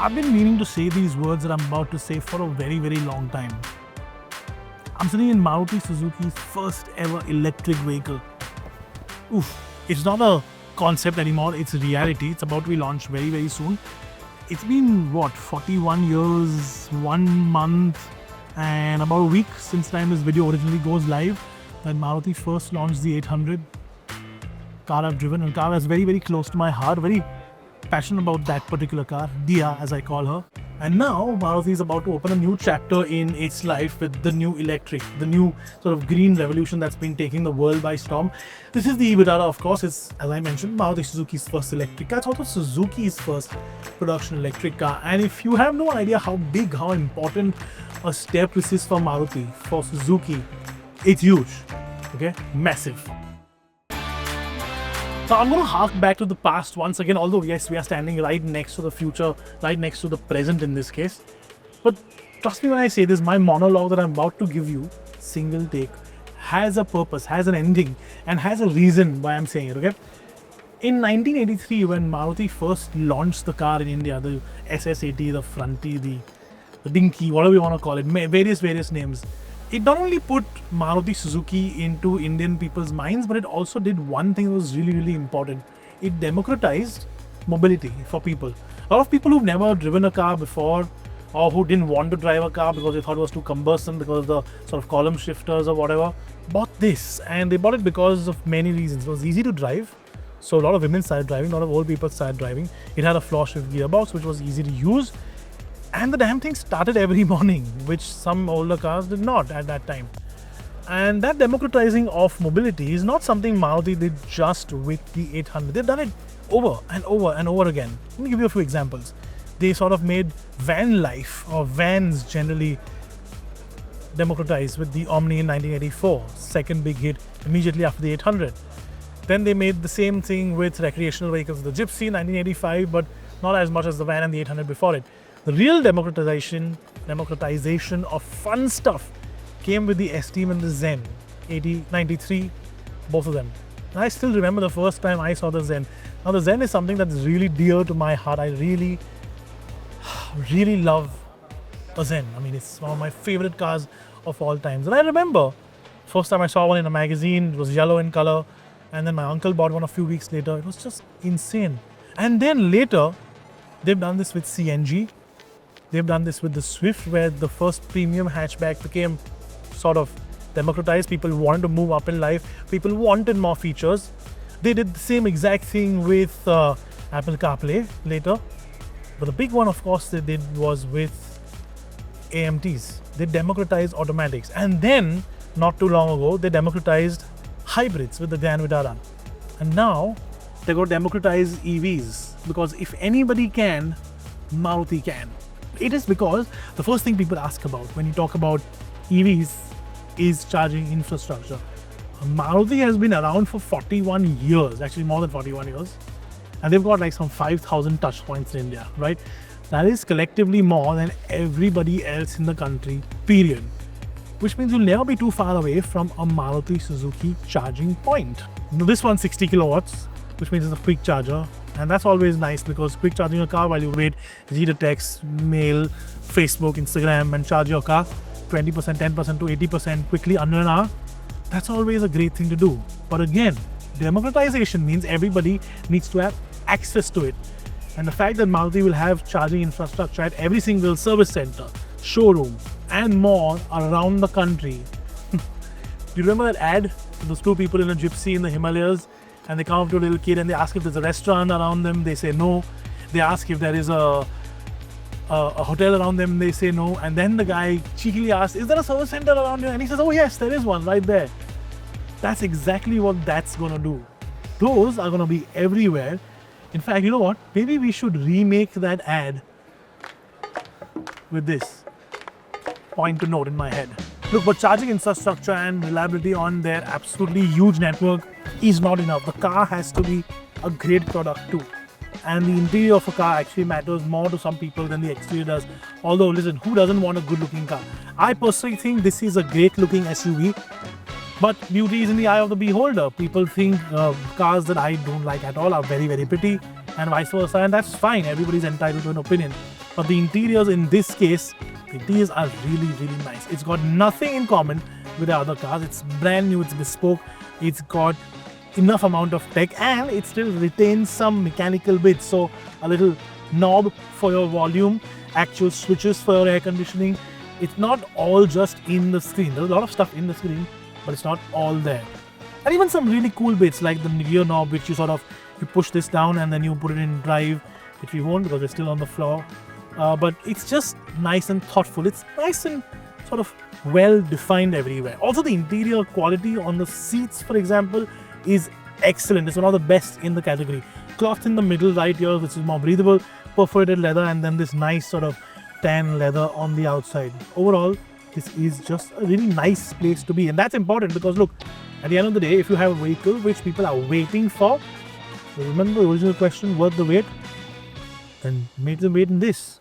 I've been meaning to say these words that I'm about to say for a very, very long time. I'm sitting in Maruti Suzuki's first ever electric vehicle. Oof, it's not a concept anymore, it's reality. It's about to be launched very, very soon. It's been, 41 years, 1 month, and about a week since the time this video originally goes live, that Maruti first launched the 800. Car I've driven, and a car that's very, very close to my heart, very passionate about that particular car, Dia as I call her. And now Maruti is about to open a new chapter in its life with the new electric, the new sort of green revolution that's been taking the world by storm. This is the eVITARA, of course. It's, as I mentioned, Maruti Suzuki's first electric car. It's also Suzuki's first production electric car. And if you have no idea how big, how important a step this is for Maruti, for Suzuki, it's huge, okay? Massive. So I'm going to hark back to the past once again, although yes, we are standing right next to the future, right next to the present in this case. But trust me when I say this, my monologue that I'm about to give you, single take, has a purpose, has an ending, and has a reason why I'm saying it, okay? In 1983, when Maruti first launched the car in India, the SS80, the Fronty, the Dinky, whatever you want to call it, various names, it not only put Maruti Suzuki into Indian people's minds, but it also did one thing that was really, really important. It democratized mobility for people. A lot of people who've never driven a car before, or who didn't want to drive a car because they thought it was too cumbersome because of the sort of column shifters or whatever, bought this. And they bought it because of many reasons. It was easy to drive, so a lot of women started driving, a lot of old people started driving. It had a floor shift gearbox, which was easy to use. And the damn thing started every morning, which some older cars did not at that time. And that democratizing of mobility is not something Maruti did just with the 800. They've done it over and over and over again. Let me give you a few examples. They sort of made van life, or vans generally, democratized with the Omni in 1984, second big hit immediately after the 800. Then they made the same thing with recreational vehicles, the Gypsy in 1985, but not as much as the van and the 800 before it. The real democratization of fun stuff came with the Esteem and the Zen, 93, both of them. And I still remember the first time I saw the Zen. Now the Zen is something that's really dear to my heart. I really, really love a Zen. I mean, it's one of my favorite cars of all times. And I remember, first time I saw one in a magazine, it was yellow in color. And then my uncle bought one a few weeks later. It was just insane. And then later, they've done this with CNG. They've done this with the Swift, where the first premium hatchback became sort of democratized. People wanted to move up in life. People wanted more features. They did the same exact thing with Apple CarPlay later. But the big one, of course, they did was with AMTs. They democratized automatics. And then, not too long ago, they democratized hybrids with the VITARA. And now, they're going to democratize EVs. Because if anybody can, Maruti can. It is because the first thing people ask about when you talk about EVs is charging infrastructure. Maruti has been around for 41 years, actually more than 41 years. And they've got like some 5,000 touch points in India, right? That is collectively more than everybody else in the country, period. Which means you'll never be too far away from a Maruti Suzuki charging point. Now, this one's 60 kilowatts, which means it's a quick charger. And that's always nice because quick charging your car while you wait, read a text, mail, Facebook, Instagram, and charge your car 20%, 10% to 80% quickly under an hour. That's always a great thing to do. But again, democratization means everybody needs to have access to it. And the fact that Maruti will have charging infrastructure at every single service center, showroom, and more around the country. Do you remember that ad? Those two people in a gypsy in the Himalayas? And they come up to a little kid and they ask if there's a restaurant around them. They say no. They ask if there is a hotel around them. They say no. And then the guy cheekily asks, is there a service center around you? And he says, oh yes, there is one right there. That's exactly what that's going to do. Those are going to be everywhere. In fact, you know what? Maybe we should remake that ad with this point to note in my head. Look, but charging infrastructure and reliability on their absolutely huge network is not enough. The car has to be a great product too. And the interior of a car actually matters more to some people than the exterior does. Although, listen, who doesn't want a good looking car? I personally think this is a great looking SUV. But beauty is in the eye of the beholder. People think cars that I don't like at all are very, very pretty and vice versa. And that's fine. Everybody's entitled to an opinion. But the interiors in this case, the interiors are really nice. It's got nothing in common with the other cars. It's brand new, it's bespoke, it's got enough amount of tech, and it still retains some mechanical bits. So a little knob for your volume, actual switches for your air conditioning. It's not all just in the screen. There's a lot of stuff in the screen, but it's not all there. And even some really cool bits like the rear knob, which you push this down and then you put it in drive, which we won't because it's still on the floor. But it's just nice and thoughtful. It's nice and sort of well defined everywhere. Also, the interior quality on the seats, for example, is excellent. It's one of the best in the category. Cloth in the middle right here, which is more breathable, perforated leather, and then this nice sort of tan leather on the outside. Overall, this is just a really nice place to be, and that's important because look, at the end of the day, if you have a vehicle which people are waiting for, remember the original question, worth the wait, and make them wait in this.